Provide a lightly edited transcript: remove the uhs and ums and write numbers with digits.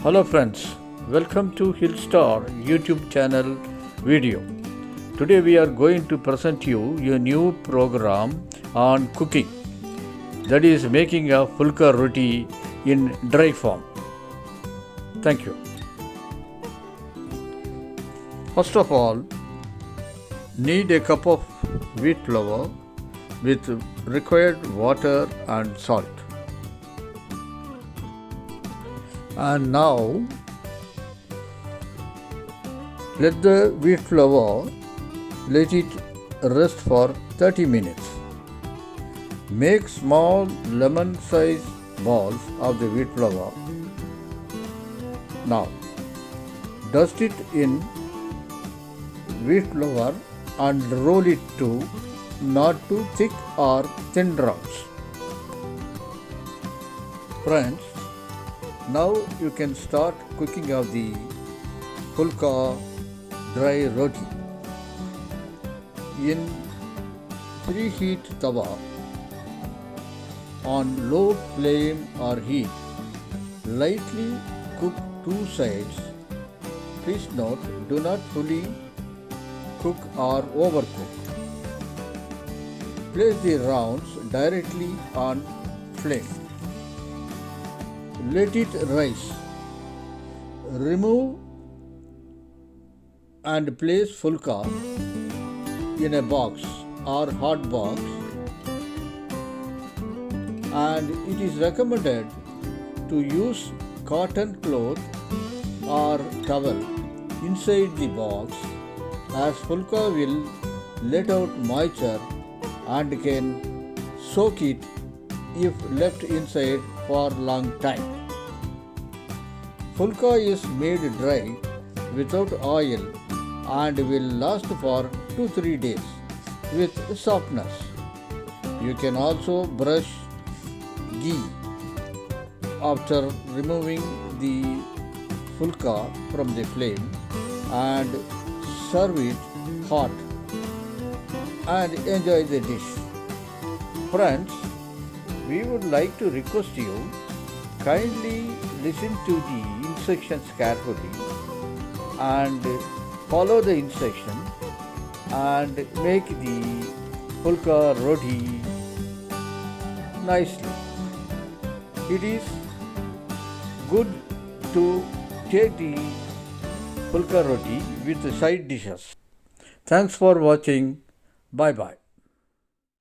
Hello friends, welcome to Starr YouTube Channel video. Today we are going to present you a new program on cooking, that is making a PHULKA roti in dry form. Thank you. First of all, knead a cup of wheat flour with required water and salt. And now let the wheat flour, let it rest for 30 minutes. Make small lemon-sized balls of the wheat flour. Now dust it in wheat flour and roll it to not too thick or thin rounds. Friends, now you can start cooking of the PHULKA dry roti. In preheat Thawa on low flame or heat, lightly cook two sides. Please note, do not fully cook or overcook. Place the rounds directly on flame. Let it rise. Remove and place PHULKA in a box or hot box, and it is recommended to use cotton cloth or towel inside the box, as PHULKA will let out moisture and can soak it if left inside for long time. PHULKA is made dry without oil and will last for 2-3 days with softness. You can also brush ghee after removing the PHULKA from the flame and serve it hot and enjoy the dish. Friends, we would like to request you kindly listen to the instructions carefully and follow the instruction and make the PHULKA roti nicely. It is good to take the PHULKA roti with side dishes. Thanks for watching. Bye bye.